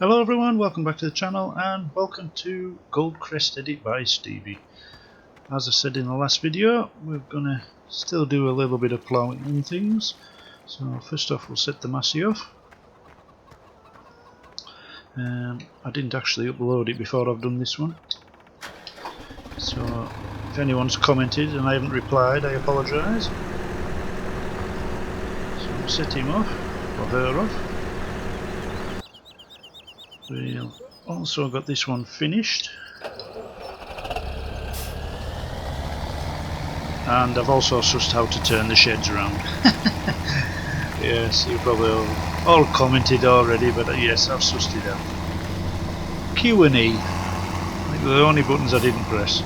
Hello everyone, welcome back to the channel and welcome to Goldcrest Edit by Stevie. As I said in the last video, we're going to still do a little bit of ploughing and things. So first off we'll set the massey off. I didn't actually upload it before I've done this one. So if anyone's commented and I haven't replied, I apologise. So we'll set him off, or her off. We'll also got this one finished, and I've also sussed how to turn the sheds around. Yes, you probably all commented already, but yes, I've sussed it out. Q and E, I think they're the only buttons I didn't press.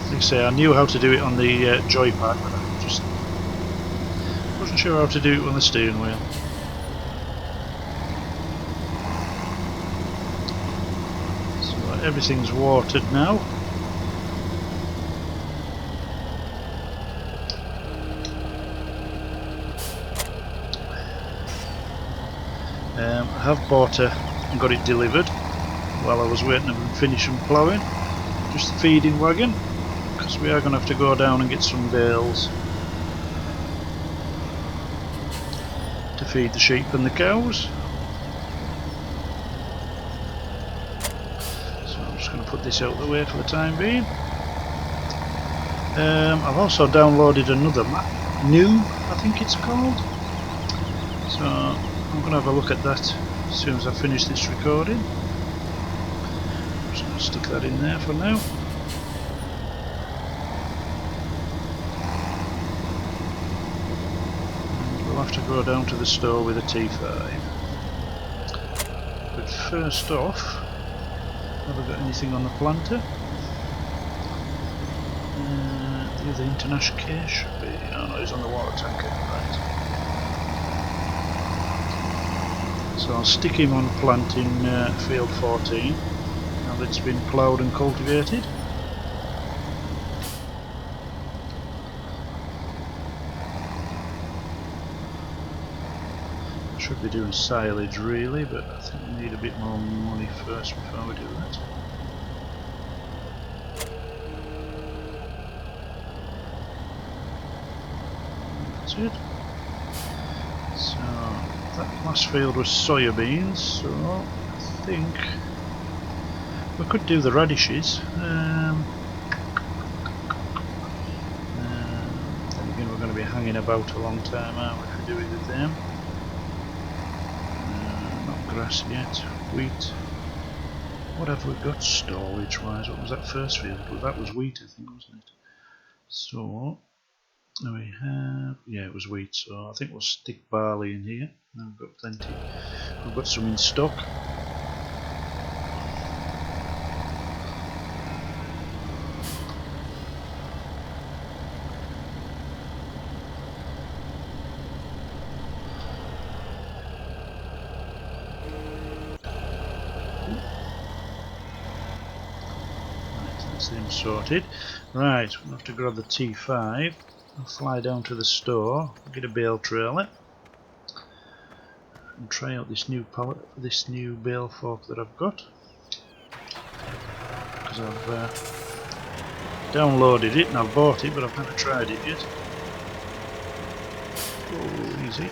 Like I say, I knew how to do it on the joypad, but I just wasn't sure how to do it on the steering wheel. Everything's watered now. I have bought and got it delivered while I was waiting to finish and ploughing. Just the feeding wagon, because we are going to have to go down and get some bales to feed the sheep and the cows. Going to put this out of the way for the time being. I've also downloaded another map, New I think it's called, so I'm going to have a look at that as soon as I finish this recording. I'm just going to stick that in there for now. And we'll have to go down to the store with a T5, but first off, have I got anything on the planter? The other international case should be. Oh no, it's on the water tanker. Right. So I'll stick him on plant in field 14 now that it's been ploughed and cultivated. Should be doing silage really, but I think we need a bit more money first before we do that. That's it. So that last field was soya beans, so I think we could do the radishes. Then again, we're going to be hanging about a long time, aren't we, if we do it with them. Grass yet, wheat. What have we got storage wise? What was that first field? Well, that was wheat, I think, wasn't it? So we have, yeah, it was wheat, so I think we'll stick barley in here. Now we've got plenty. We've got some in stock. Them sorted. Right, we'll have to grab the T5. I'll fly down to the store, get a bale trailer, and try out this new pallet for this new bale fork that I've got. Because I've downloaded it and I've bought it, but I've never tried it yet. Oh, easy.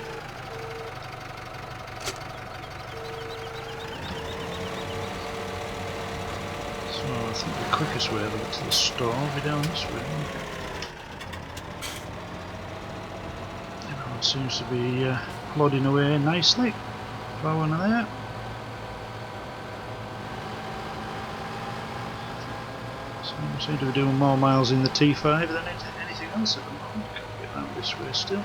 I think the quickest way to get to the store will be down this way. Everyone seems to be plodding away nicely. Plowing there. So we seem to be doing more miles in the T5 than anything else at the moment. Can't get around this way still.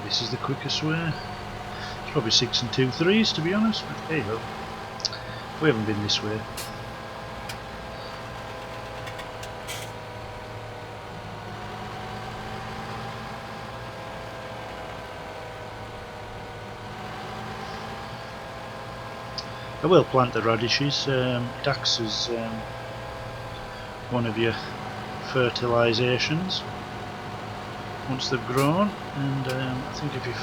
This is the quickest way. It's probably 6 and 2/3 to be honest, but hey ho, we haven't been this way. I will plant the radishes. It acts as one of your fertilisations once they've grown, and I think if you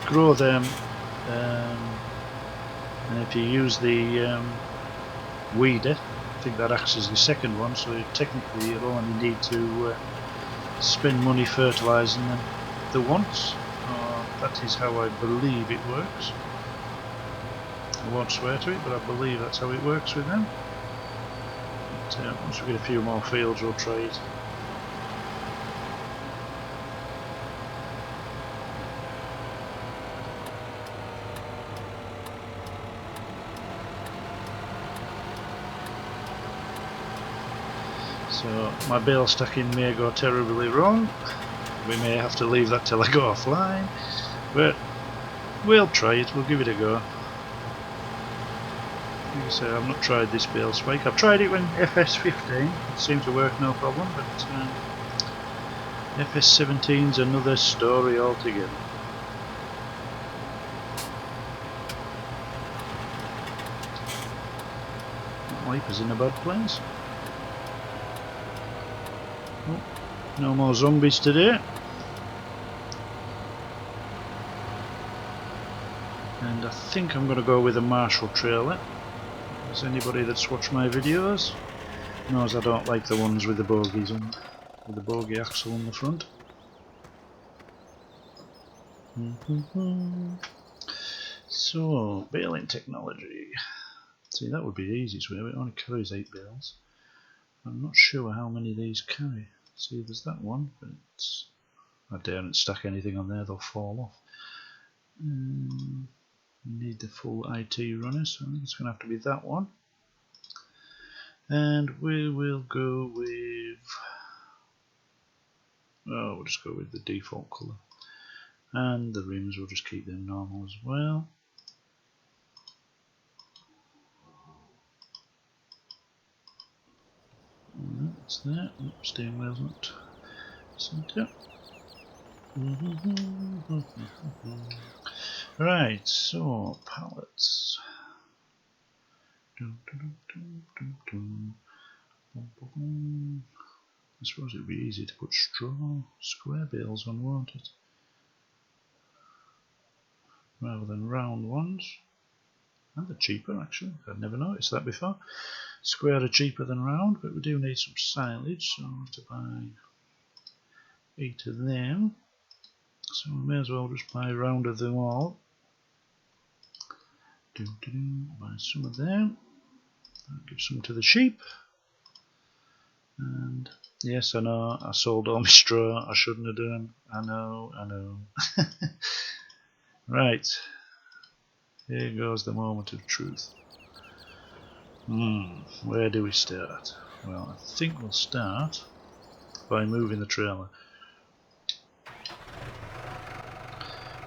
grow them and if you use the weeder, I think that acts as the second one, so technically you'll only need to spend money fertilising them the once. That is how I believe it works. I won't swear to it, but I believe that's how it works with them. But, once we get a few more fields, we'll try it. So my bale stacking may go terribly wrong. We may have to leave that till I go offline, but we'll try it, we'll give it a go. Like I say, I've not tried this bale spike. I've tried it when FS15, it seemed to work no problem, but FS17's another story altogether. That wiper's in a bad place. Oh, no more zombies today. And I think I'm going to go with a Marshall trailer. As anybody that's watched my videos knows, I don't like the ones with the bogies on, with the bogie axle on the front. So, baling technology. See, that would be the easiest way. It only carries 8 bales. I'm not sure how many these carry. See, there's that one, but I daren't stack anything on there, they'll fall off. Need the full IT runner, so I think it's going to have to be that one. And we will go with... oh, we'll just go with the default colour. And the rims, we'll just keep them normal as well. That's there. Steering wheel's not centre. Right, so pallets. I suppose it would be easy to put square bales on, won't it? Rather than round ones. And they're cheaper actually, I've never noticed that before. Square are cheaper than round, but we do need some silage, so I'll have to buy 8 of them. So we may as well just buy round of them all. Buy some of them. I'll give some to the sheep. And yes, I know, I sold all my straw, I shouldn't have done. I know. Right. Here goes the moment of truth. Where do we start? Well, I think we'll start by moving the trailer.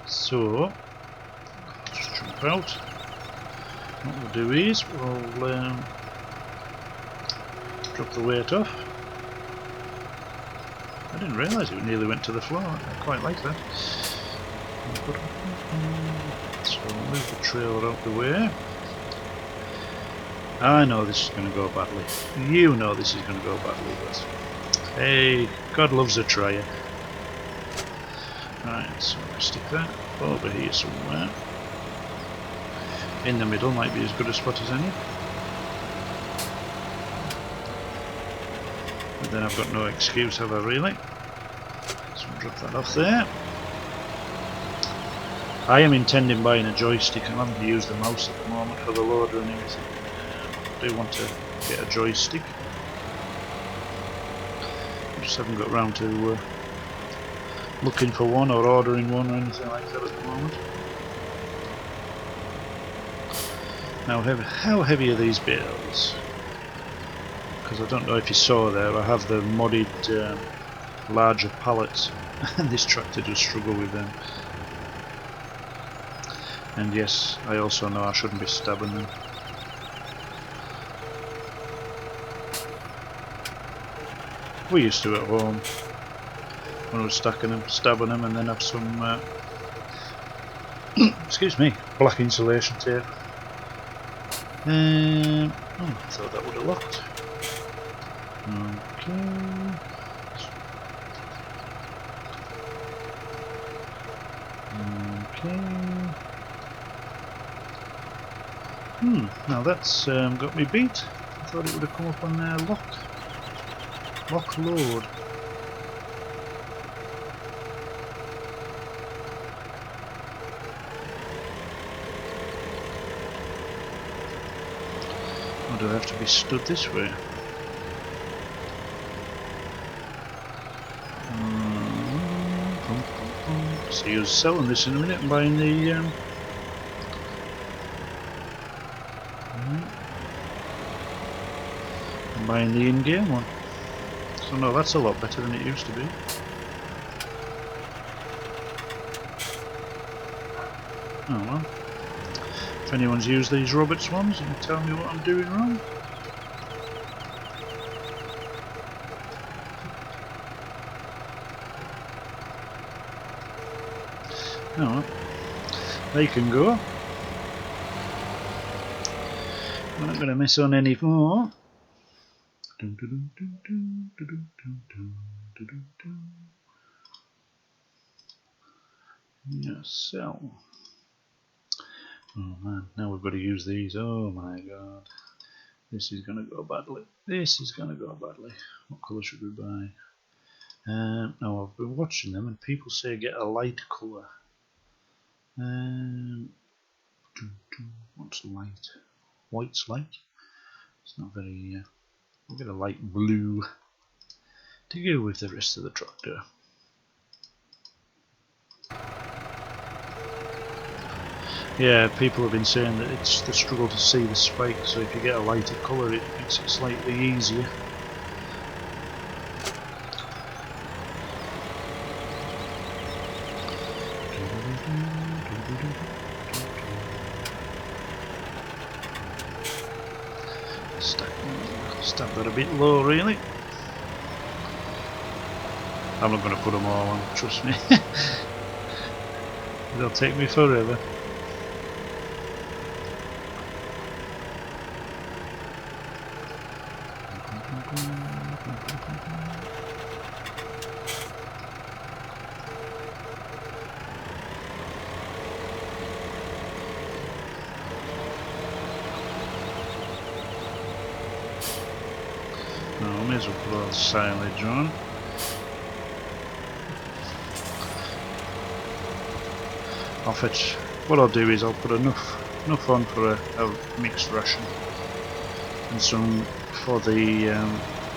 So, just jump out. What we'll do is we'll drop the weight off. I didn't realise it nearly went to the floor. I quite like that. So we'll move the trailer out the way. I know this is going to go badly. You know this is going to go badly, but hey, God loves a tryer. Right, so we'll stick that over here somewhere. In the middle might be as good a spot as any. But then I've got no excuse, have I really? So we'll drop that off there. I am intending buying a joystick. I'm having to use the mouse at the moment for the loader and everything. I do want to get a joystick. I just haven't got round to looking for one or ordering one or anything like that at the moment. Now, how heavy are these bales? Because I don't know if you saw there, I have the modded larger pallets, and this tractor does struggle with them. And yes, I also know I shouldn't be stabbing them. We used to at home when I was stabbing them, and then have some excuse me, black insulation tape. I thought that would have locked. Now that's got me beat. I thought it would have come up on there. Lock load. Or do I have to be stood this way? See who's selling this in a minute and buying the in-game one. So no, that's a lot better than it used to be. Oh well. If anyone's used these Roberts ones, you can tell me what I'm doing wrong. Oh well. They can go. I'm not going to miss on any more. Yeah, sell. Oh man, now we've got to use these. Oh my god. This is going to go badly. This is going to go badly. What colour should we buy? Oh, I've been watching them and people say get a light colour. What's light? White's light? It's not very... we'll get a light blue to go with the rest of the tractor. Yeah, people have been saying that it's the struggle to see the spike, so if you get a lighter colour it makes it slightly easier. Stack that a bit low really. I'm not going to put them all on, trust me. It'll take me forever. No, I may as well put all the silage on. I'll fetch. What I'll do is I'll put enough on for a mixed ration, and some for the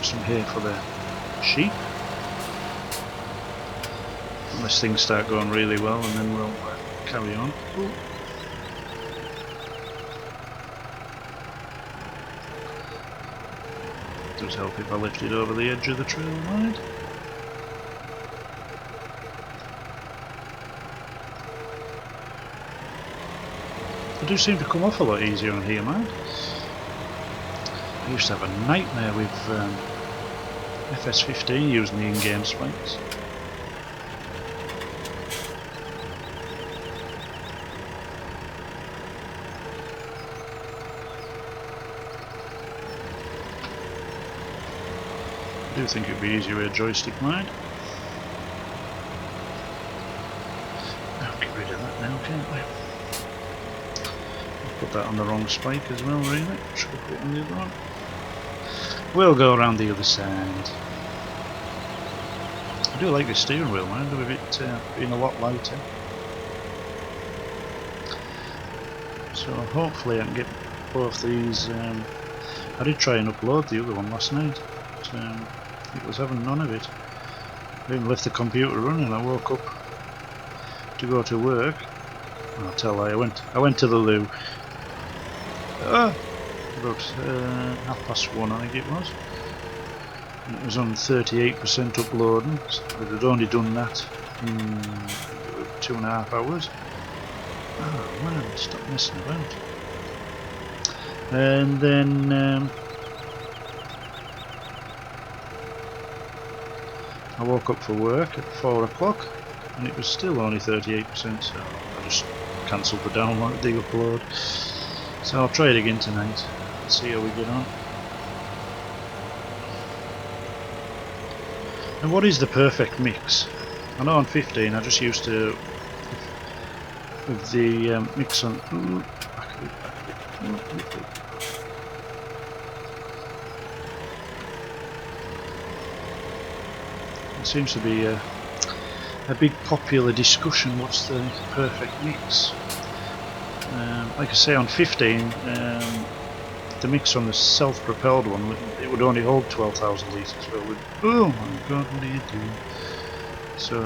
some hay for the sheep. Unless things start going really well, and then we'll carry on. Ooh. Does help if I lift it over the edge of the trail wide. They do seem to come off a lot easier on here, man. I used to have a nightmare with FS15 using the in-game spikes. I do think it'd be easier with a joystick mind. I'll get rid of that now, can't we? Put that on the wrong spike as well, really. Should have put it on the other one. We'll go around the other side. I do like this steering wheel, man, with it being a lot lighter. So hopefully I can get both these. I did try and upload the other one last night, but it was having none of it. I even left the computer running. I woke up to go to work. I'll tell you, I went to the loo. About 1:30 I think it was. And it was on 38% uploading. So it had only done that in 2.5 hours. Oh man, stop messing about. And then I woke up for work at 4 o'clock and it was still only 38%, so I just cancelled the download, the upload. So I'll try it again tonight, see how we get on. And what is the perfect mix? I know on 15 I just used to, with the mix on, ooh, back a bit, back a bit, ooh. It seems to be a big popular discussion, what's the perfect mix. Like I say, on 15, the mix on the self-propelled one, it would only hold 12,000 litres, but it would, oh my god, what are you doing? So,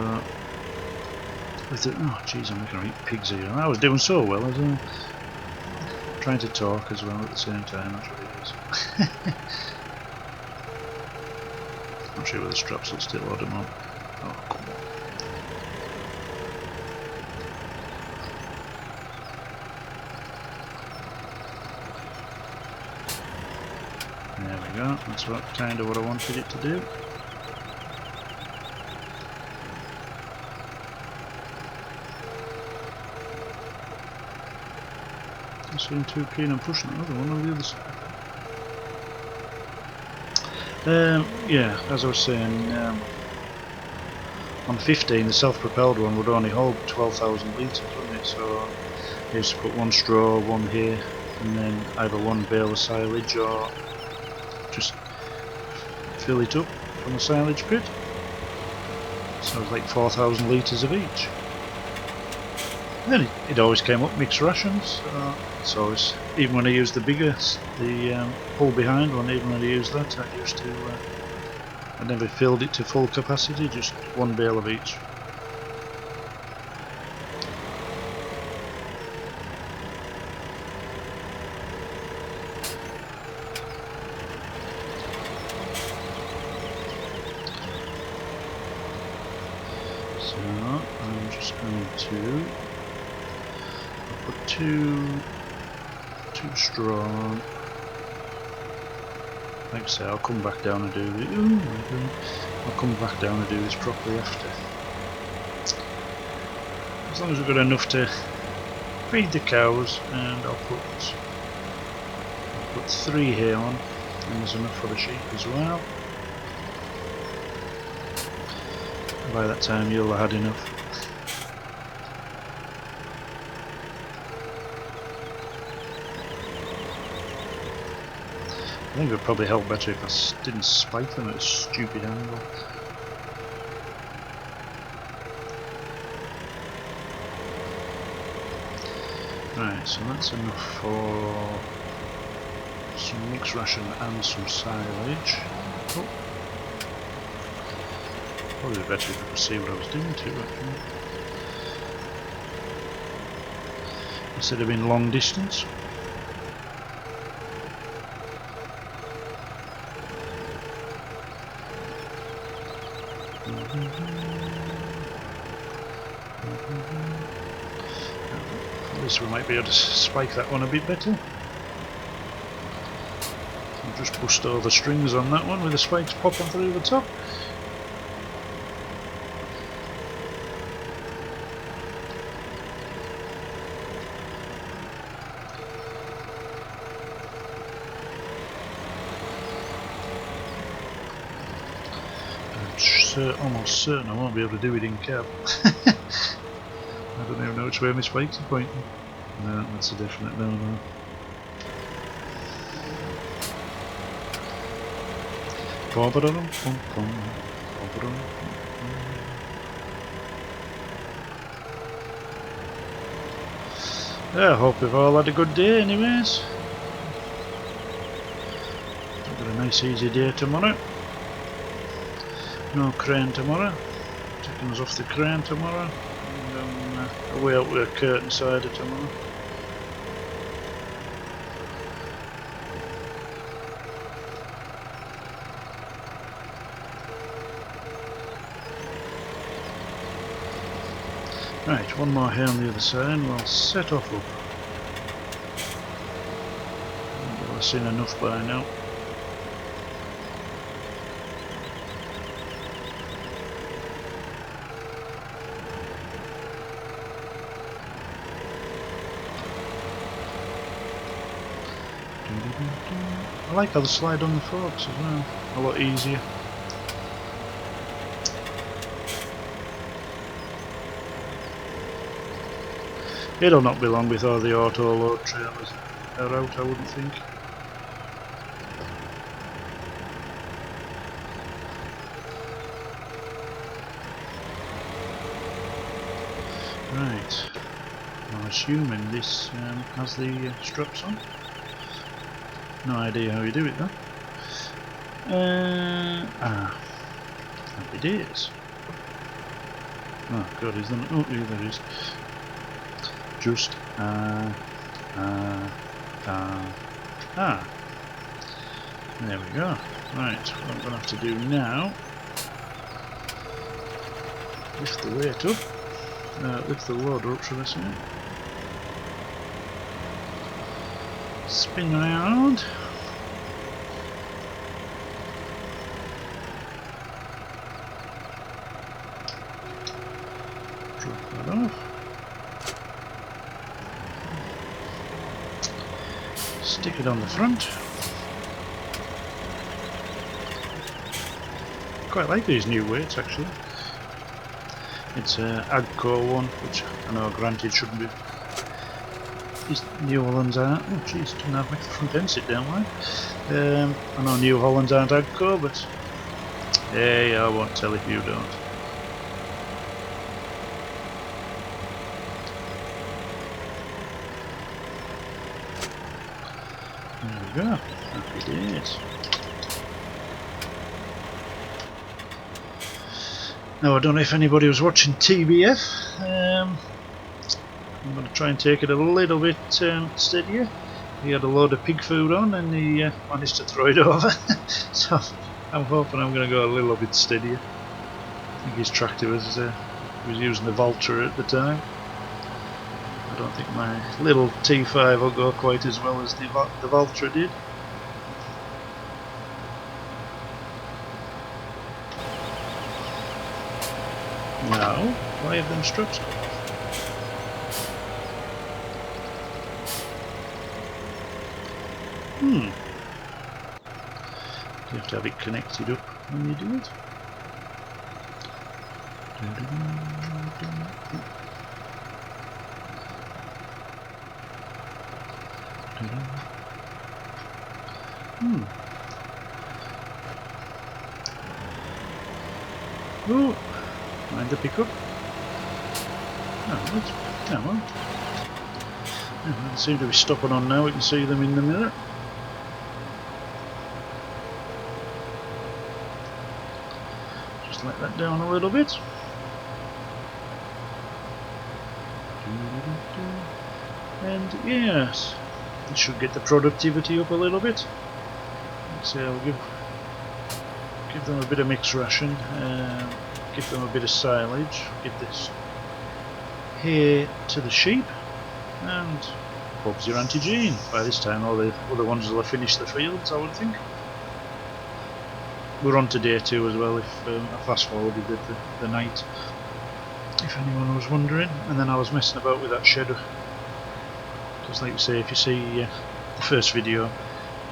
with the, oh jeez, I'm making eat pigs here. I was doing so well, as well. Trying to talk as well at the same time, that's what it is. Not sure whether the straps will still hold them on. Oh, come on. There we go, that's kind of what I wanted it to do. I seem too keen on pushing the other one on the other side. Yeah, as I was saying, on 15 the self-propelled one would only hold 12,000 litres, wouldn't it? So I used to put one straw, one here, and then either one bale of silage or just fill it up from the silage pit. So it was like 4,000 litres of each. And then it always came up mixed rations, so always, even when I used the bigger, the pull behind one, even when I used that, I used to, I never filled it to full capacity, just one bale of each. So I'm just going to put two straw on. Like I say, I'll come back down and do it. I'll come back down and do this properly after. As long as we've got enough to feed the cows, and I'll put 3 here on, and there's enough for the sheep as well. And by that time you'll have had enough. I think it would probably help better if I didn't spike them at a stupid angle. Right, so that's enough for some mixed ration and some silage. Oh. Probably better if I could see what I was doing too, actually. Instead of being long distance. At least we might be able to spike that one a bit better. I'll just bust all the strings on that one with the spikes popping through the top. Almost certain I won't be able to do it in cab. I don't even know which way my spikes are pointing. No, that's a definite no. Yeah, I hope we've all had a good day anyways. We've got a nice easy day tomorrow. No crane tomorrow. Taking us off the crane tomorrow. And away out with a curtain cider tomorrow. Right, one more here on the other side and we'll set off up. I've seen enough by now. I like how they slide on the forks as well, a lot easier. It'll not be long before the auto load trailers are out, I wouldn't think. Right, I'm assuming this has the straps on. No idea how you do it though. Happy days. Oh god, is there? Oh, yeah, there is. Just there we go. Right, what I'm going to have to do now, lift the weight up, lift the loader up, should I say. Spin around. Drop that off. Stick it on the front. Quite like these new weights actually. It's a Agco one, which I know granted shouldn't be. These New Hollands aren't. Oh jeez, didn't have my front end sit down right. I know New Hollands aren't Agco, but hey, I won't tell if you don't. There we go. Happy days. Now I don't know if anybody was watching TBF. I'm going to try and take it a little bit steadier. He had a load of pig food on and he managed to throw it over. So I'm hoping I'm going to go a little bit steadier. I think his tractor was using the Valtra at the time. I don't think my little T5 will go quite as well as the Valtra did. Now, why have them straps on? You have to have it connected up when you do it. Oh, mind the pickup. Oh, come on. They seem to be stopping on now, we can see them in the mirror. Just let that down a little bit. And yes, it should get the productivity up a little bit. So I'll give them a bit of mixed ration, give them a bit of silage, give this hay to the sheep, and Bob's your anti-gene. By this time all the other ones will have finished the fields, I would think. We're on to day 2 as well, if I fast forwarded the night, if anyone was wondering. And then I was messing about with that shed, because like you say, if you see the first video,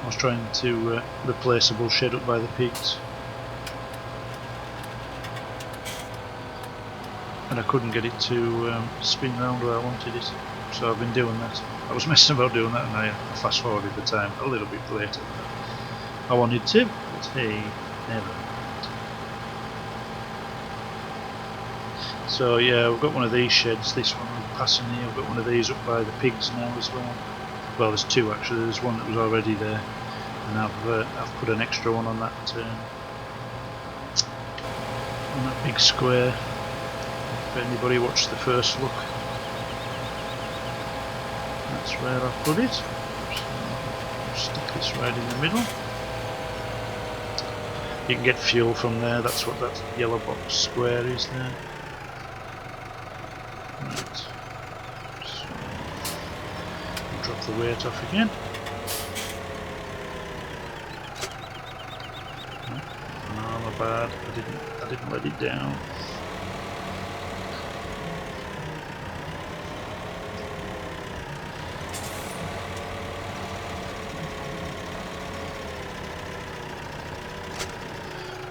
I was trying to replace a bull shed up by the pigs, and I couldn't get it to spin round where I wanted it, so I've been doing that. I was messing about doing that and I fast forwarded the time a little bit later than I wanted to, but hey, never. So yeah, we've got one of these sheds, this one we're passing here, I've got one of these up by the pigs now as well. Well, there's 2 actually, there's one that was already there, and I've put an extra one on that big square. If anybody watched the first look, that's where I've put it. So stick this right in the middle. You can get fuel from there, that's what that yellow box square is there. Right. So drop the weight off again. Oh, my bad. I didn't let it down.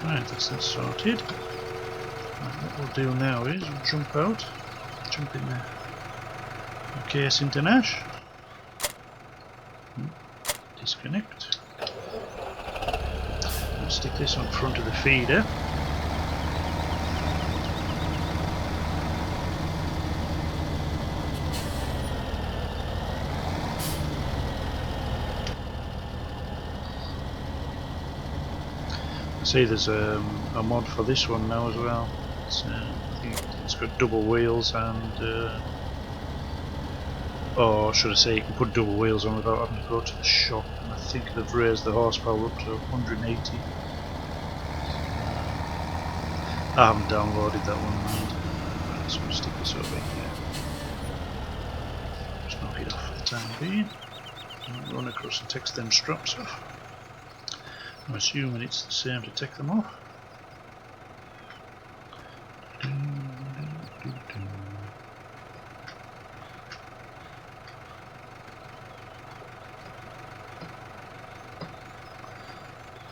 Right, that's that sorted. Right, what we'll do now is we'll jump out, jump in the case into Nash. Disconnect. I'll stick this on front of the feeder. I see there's a mod for this one now as well. I think it's got double wheels and or should I say you can put double wheels on without having to go to the shop, and I think they've raised the horsepower up to 180. I haven't downloaded that one, mind. Right, so we'll stick this over here. Just knock it off for the time being. And run across and take them straps off. I'm assuming it's the same to take them off.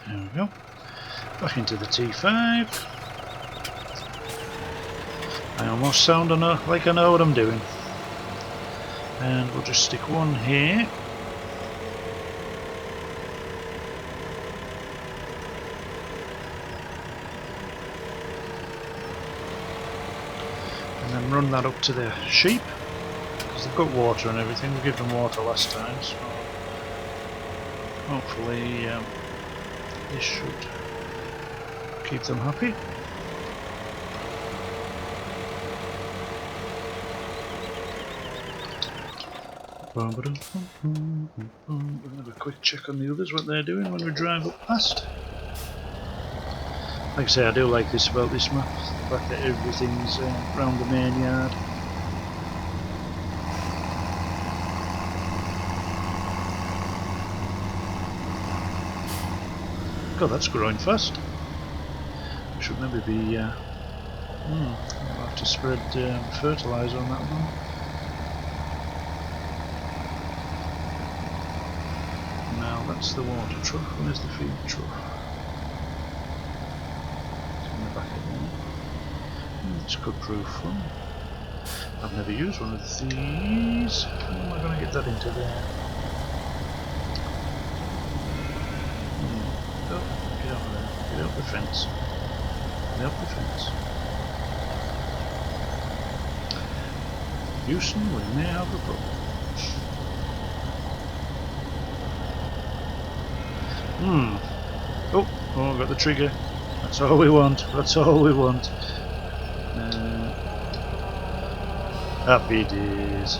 There we go. Back into the T5. I almost sound like I know what I'm doing. And we'll just stick one here. And then run that up to the sheep. Because they've got water and everything. We gave them water last time, so hopefully this should keep them happy. We'll have a quick check on the others, what they're doing when we drive up past. Like I say, I do like this about this map, the fact that everything's round the main yard. God, that's growing fast. I should maybe be I'll have to spread fertiliser on that one. Now that's the water trough. Where's the feed trough? It's in the back of there. This could prove fun. I've never used one of these. How am I going to get that into there? Oh, get over there. Get up the fence. Get up the fence. Houston, we may have a problem. Oh, I got the trigger. That's all we want. That's all we want. Happy days.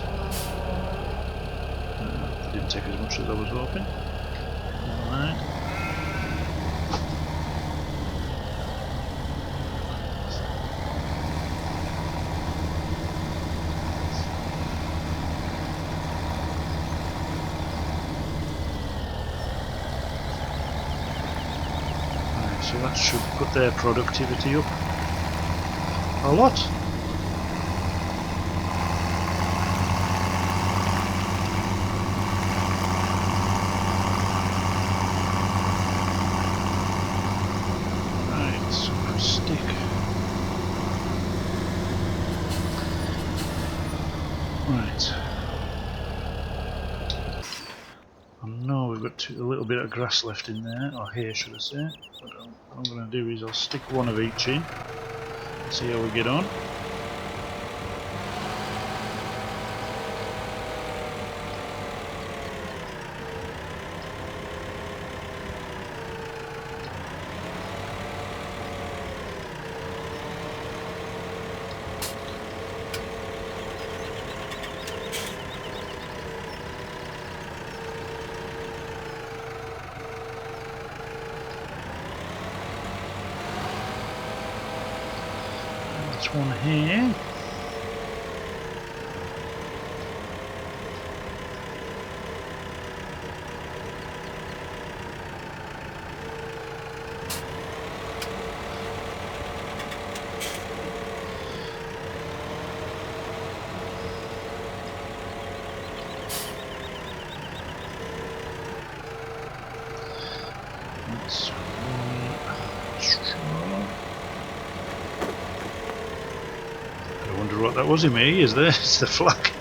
That didn't take as much as I was hoping. Alright. So that should put their productivity up a lot. Right, so stick. Right. I know we've got a little bit of grass left in there, or hay should I say. But what I'm going to do is I'll stick one of each in, see how we get on. That's one here. That's one straw. I wonder what that was in me, is there? It's the flag.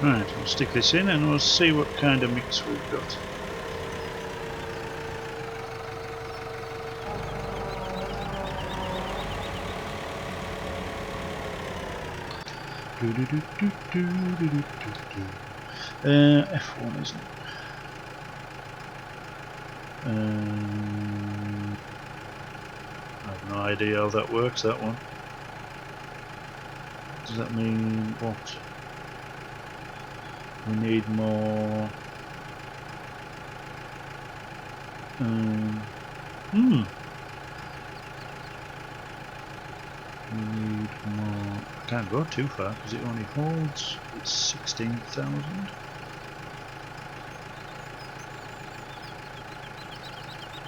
Right, we'll stick this in and we'll see what kind of mix we've got. F1 isn't it? I have no idea how that works, that one. Does that mean what? We need more... We need more... I can't go too far because it only holds... It's 16,000.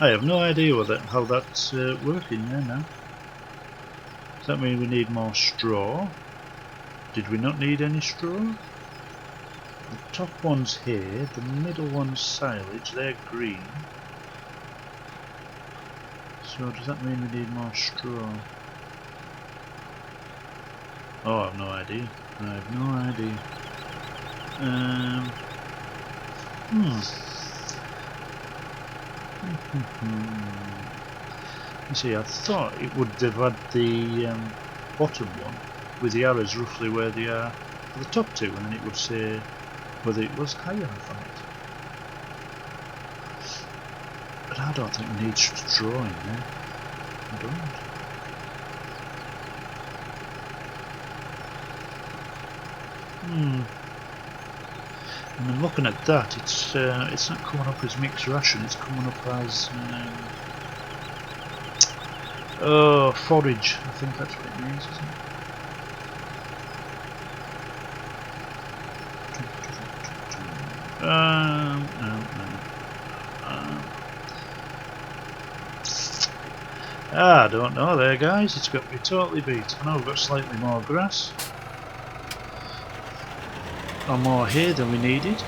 I have no idea how that's working there now. Does that mean we need more straw? Did we not need any straw? The top one's here, the middle one's silage, they're green. So does that mean we need more straw? Oh, I have no idea. I have no idea. You see, I thought it would have had the bottom one with the arrows roughly where they are for the top two, and then it would say whether it was higher, I thought. But I don't think we need straw in there. I don't. And then looking at that, it's not coming up as mixed ration. It's coming up as forage. I think that's what it means, isn't it? I don't know there, guys. It's got to be totally beat. I know we've got slightly more grass. Or more hay than we needed.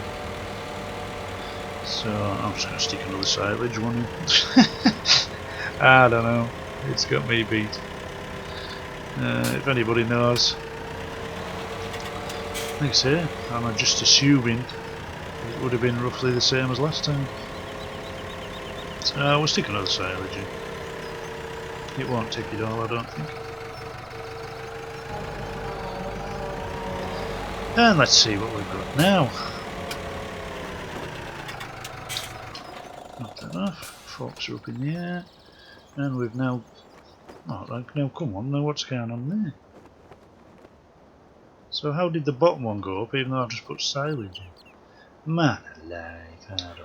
So I'm just going to stick another silage one in. I don't know. It's got me beat. If anybody knows. Like I say, I'm just assuming it would have been roughly the same as last time. We'll stick another silage in. It won't take it all, I don't think. And let's see what we've got now. Not enough. Forks are up in the air. And we've now... Oh, right, now come on, now what's going on there? So how did the bottom one go up even though I've just put silage in? Man alive, I don't know.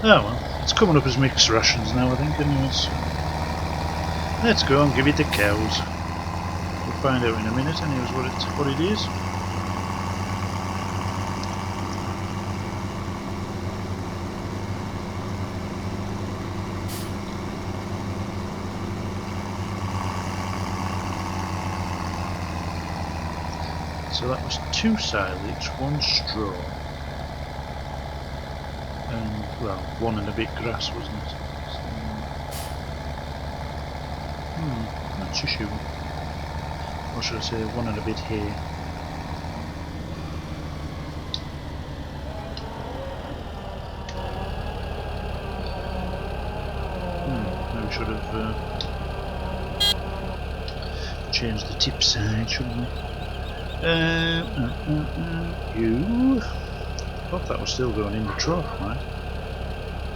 Oh well, it's coming up as mixed rations now I think anyways. Let's go and give it to cows. We'll find out in a minute anyways what it is. So that was 2 silage, 1 straw, and well, 1 and a bit grass, wasn't it? So, not too sure. Or should I say 1 and a bit hay? Maybe we should have changed the tip side, shouldn't we? You. Thought that was still going in the trough, right?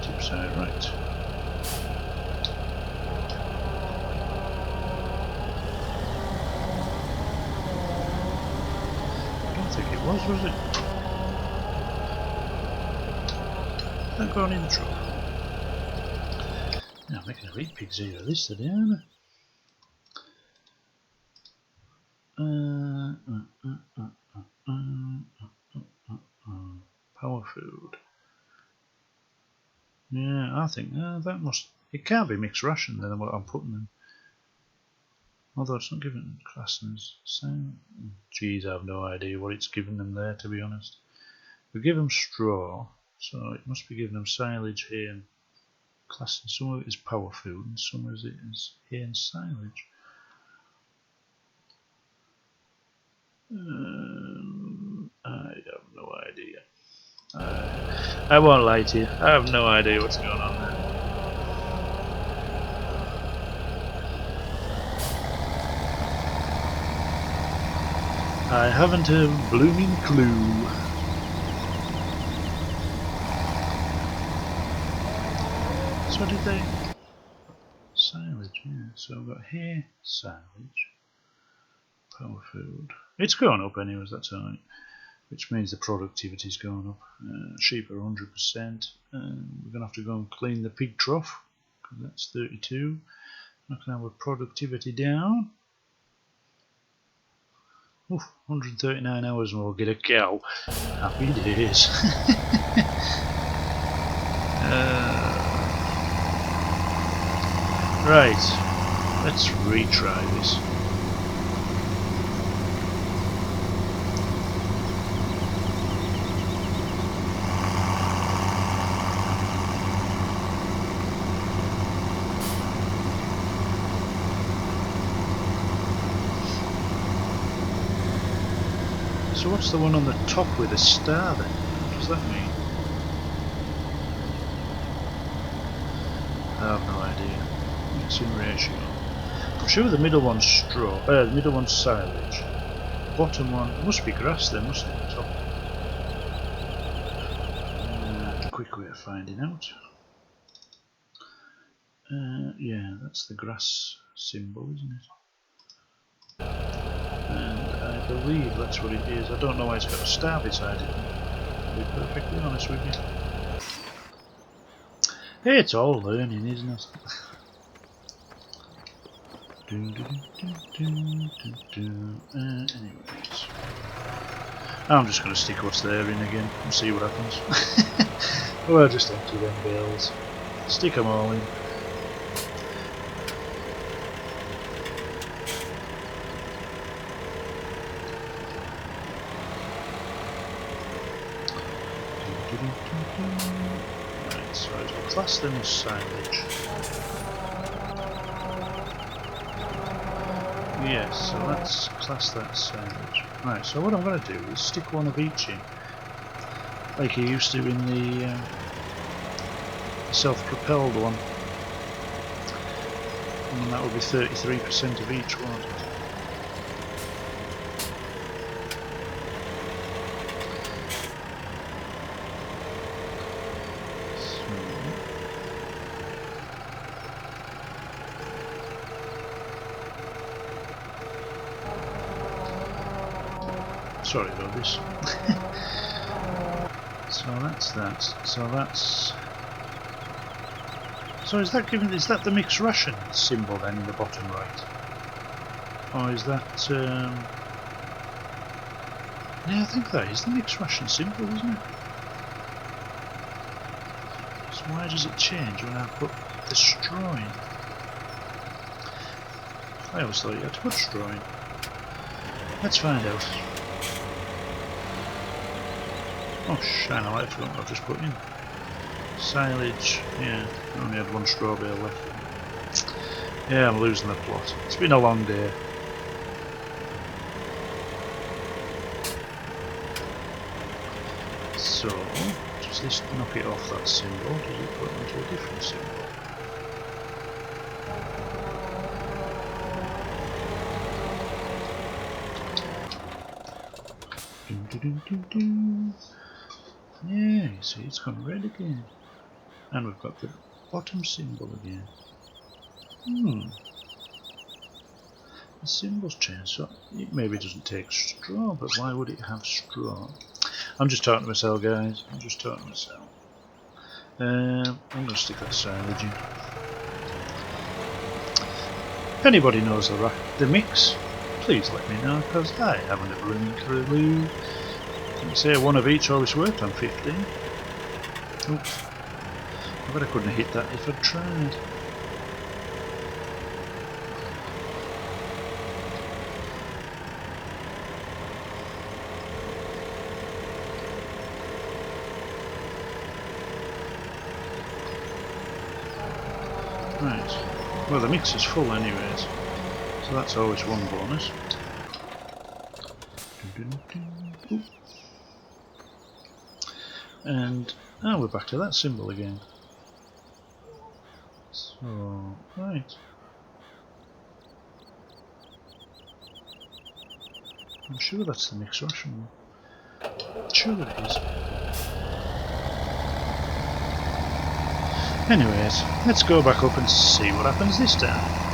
Tip side, right. I don't think it was it? Not going in the trough. Now I'm making a big pig's ear of this today, aren't I? Power food. Yeah, I think that must... It can't be mixed ration then what I'm putting in. Although it's not giving classes. So, geez, I have no idea what it's giving them there, to be honest. We give them straw, so it must be giving them silage, hay and classing. Some of it is power food and some of it is hay and silage. I have no idea. I won't lie to you. I have no idea what's going on there. I haven't a blooming clue. So did they? Silage, yeah. So I've got here, silage, power food. It's going up anyways, that's alright. Which means the productivity's going up. Sheep are 100%. We're going to have to go and clean the pig trough, because that's 32. I can have our productivity down. Oof, 139 hours and we'll get a cow. Happy days. Right, let's retry this. So what's the one on the top with a star then? What does that mean? I have no idea. Mixing ratio. I'm sure the middle one's straw. The middle one's silage. Bottom one must be grass then, mustn't it? Top. Quick way of finding out. Yeah, that's the grass symbol, isn't it? And I believe that's what it is. I don't know why it's got a star beside it. To be perfectly honest with you. Hey, it's all learning, isn't it? Anyways, I'm just going to stick what's there in again and see what happens. Well, just empty them bales. Stick them all in. Right, so I'll class them as silage. Yes, so let's class that as silage. Right, so what I'm going to do is stick one of each in, like you used to in the self-propelled one. And that would be 33% of each one. Sorry about this. So that's that. So that's. So is that the mixed ration symbol then in the bottom right? Or is that? Yeah, I think that is the mixed ration symbol, isn't it? So why does it change when I put the straw in? I always thought you had to put straw in. Let's find out. Oh, shine a light, I forgot what I've just put in. Silage, yeah, I only had one straw bale left. Yeah, I'm losing the plot. It's been a long day. So, does this knock it off that symbol? Does it put it into a different symbol? Yeah, you see, it's gone red again. And we've got the bottom symbol again. The symbol's changed, so it maybe doesn't take straw, but why would it have straw? I'm just talking to myself, guys. I'm just talking to myself. I'm going to stick that silage in. If anybody knows the mix, please let me know, because I haven't a blooming clue. Like I say, one of each always worked on 15. Oops. I bet I couldn't have hit that if I'd tried. Right. Well, the mix is full anyways, so that's always one bonus. Ooh. And now we're back to that symbol again. So, right. I'm sure that's the mixed ration one. Sure it is. Anyways, let's go back up and see what happens this time.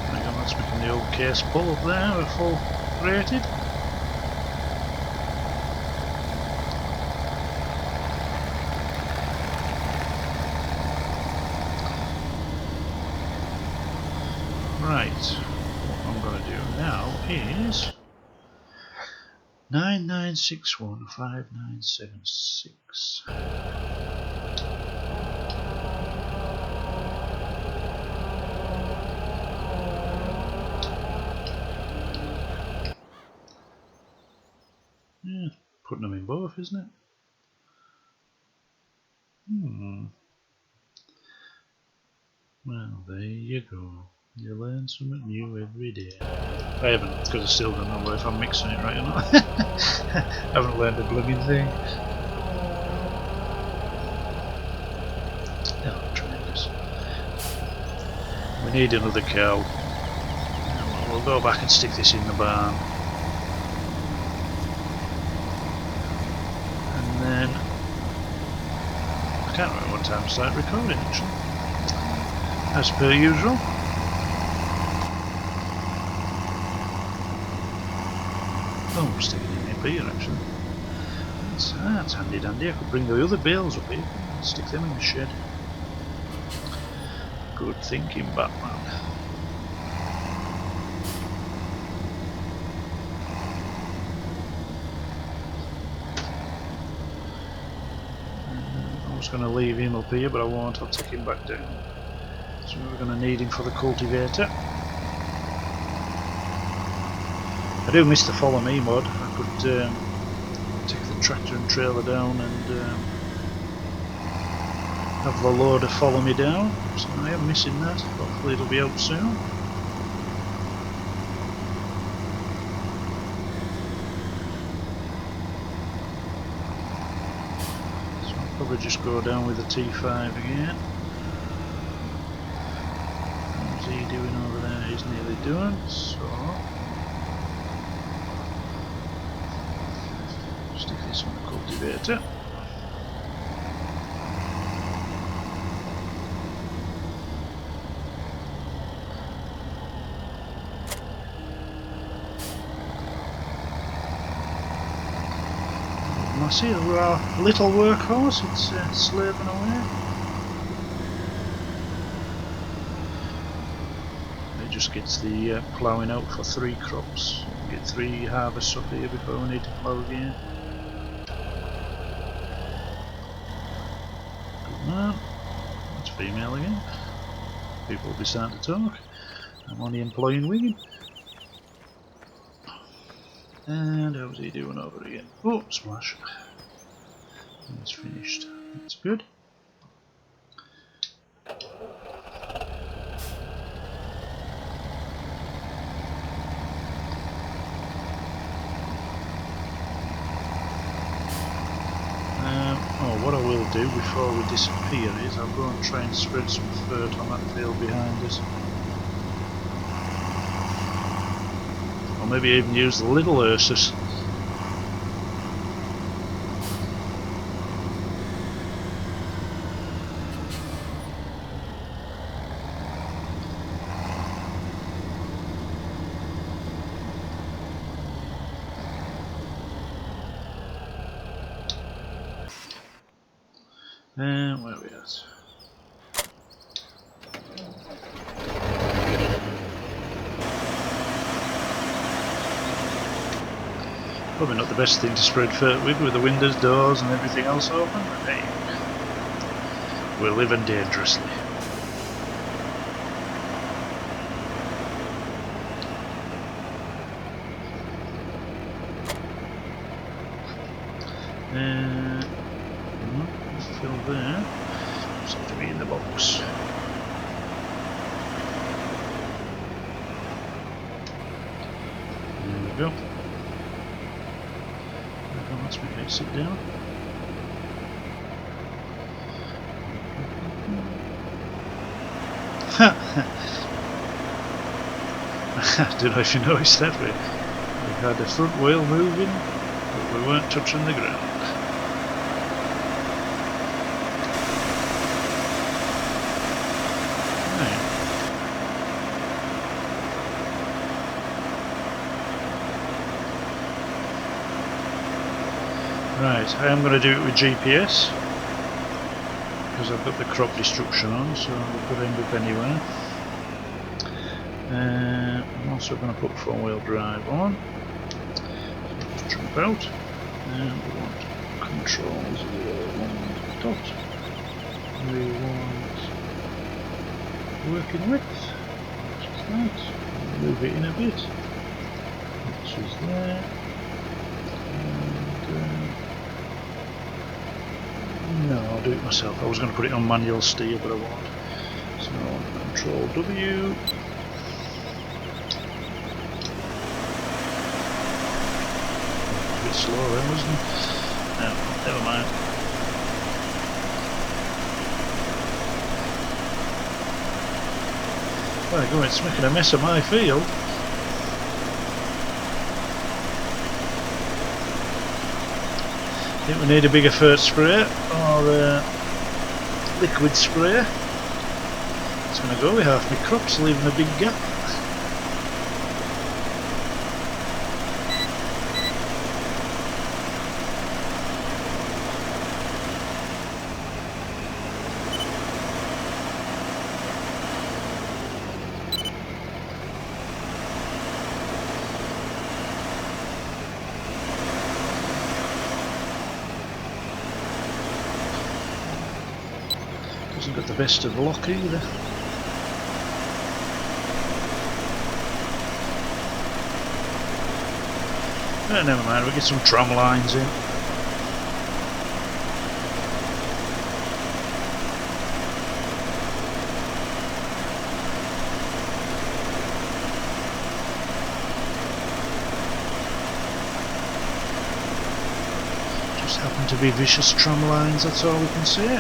Hang on, let's making the old case pull up there, we're full rated. Right, what I'm going to do now is 99615976. Yeah, putting them in both, isn't it? Well, there you go. You learn something new every day. I haven't, because I still don't know if I'm mixing it right or not. I haven't learned a blooming thing. Oh, tremendous. We need another cow. We'll go back and stick this in the barn. And then... I can't remember what time to start recording actually. As per usual. Oh, I'm sticking it in here actually. That's handy dandy. I could bring the other bales up here and stick them in the shed. Good thinking, Batman. I was going to leave him up here, but I won't. I'll take him back down. So we're going to need him for the cultivator. I do miss the follow me mod. I could take the tractor and trailer down and have the loader follow me down. So I am missing that. Hopefully it'll be out soon. So I'll probably just go down with the T5 again. How's he doing over there? He's nearly done. So stick this on the cultivator. I see our little workhorse, it's slaving away. It just gets the ploughing out for 3 crops. Get 3 harvests up here before we need to plough again. Good man. That's female again. People will be starting to talk. I'm only employing women. And how's he doing over again? Oh, splash. It's finished. That's good. What I will do before we disappear is I'll go and try and spread some dirt on that field behind us. Or maybe even use the little Ursus. Where are we at? Probably not the best thing to spread dirt with the windows, doors and everything else open, but hey, we're living dangerously. No, fill there. Just have to be in the box. There we go. Let's make it sit down. I don't know if you noticed that, we had the front wheel moving, but we weren't touching the ground. Right, I am going to do it with GPS because I've got the crop destruction on, so we could end up anywhere. I'm also going to put 4-wheel drive on. So just jump out, and we want controls 1 dot. We want working width, which is that. Move it in a bit, which is there. No, I'll do it myself. I was going to put it on manual steer, but I won't. So Control W. A bit slow then, wasn't it? No, never mind. There you go, it's making a mess of my field. I think we need a bigger fert sprayer or liquid sprayer. It's going to go with half my crops, leaving a big gap. Hasn't got the best of luck either. Oh, never mind, we'll get some tram lines in. Just happen to be vicious tram lines, that's all we can say.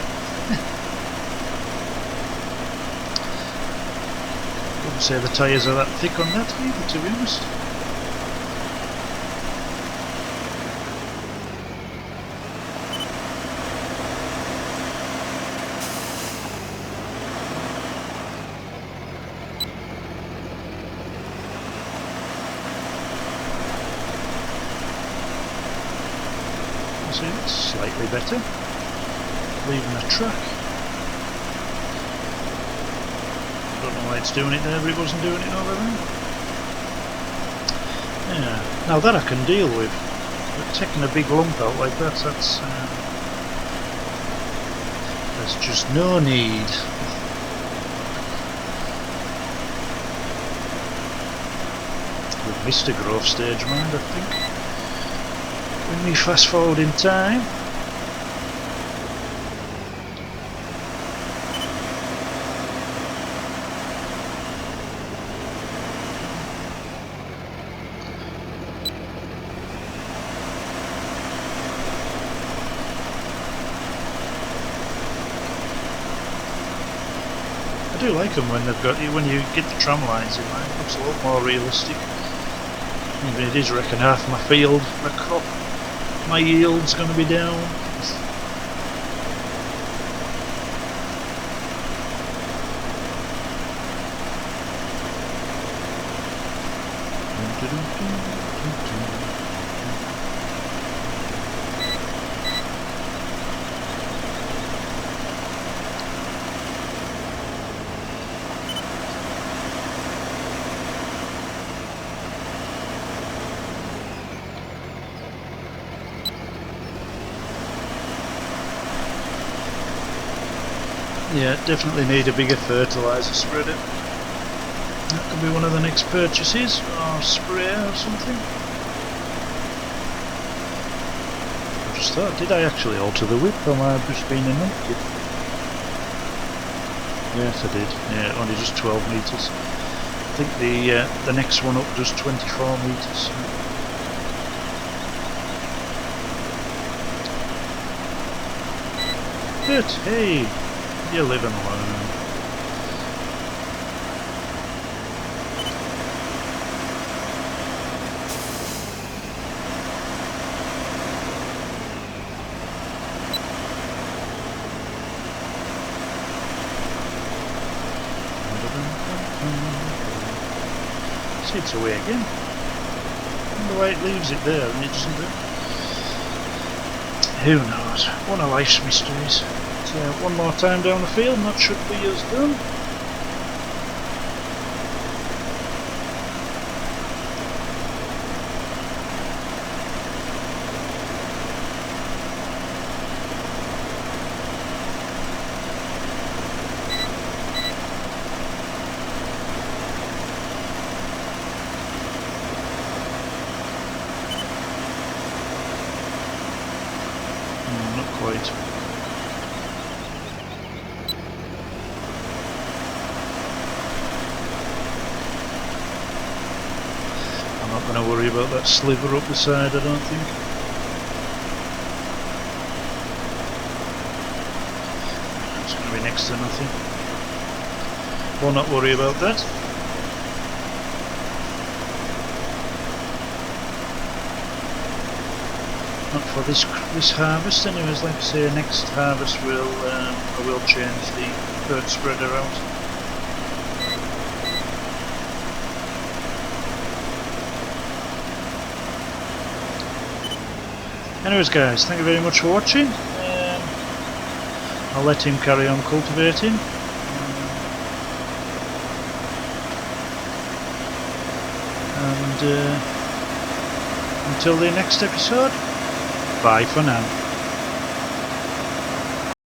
Wouldn't say the tyres are that thick on that either, to be honest. See, it's slightly better. Leaving a track. Don't know why it's doing it there, but it wasn't doing it over there. Yeah, now that I can deal with. But taking a big lump out like that, there's just no need. We've missed a growth stage, mind, I think. When we fast forward in time. I do like them when they've got you when you get the tram lines in there. It looks a lot more realistic. Even it is, reckon half my field, my crop. My yield's going to be down. Yeah, definitely need a bigger fertiliser spreader. That could be one of the next purchases, or sprayer or something. just thought, did I actually alter the width or am I just being a numpty? Yes, I did. Yeah, only just 12 metres. I think the next one up does 24 metres. Good. Hey, you're living alone. See, it's away again. I wonder why it leaves it there and it doesn't do it. Who knows? One of life's mysteries. So, one more time down the field and that should be us done. Not quite. I'm not going to worry about that sliver up the side, I don't think. It's going to be next to nothing. We'll not worry about that. Not for this harvest anyways. Like I say, next harvest I will change the herd spreader out. Anyways guys, thank you very much for watching. I'll let him carry on cultivating. And until the next episode, bye for now.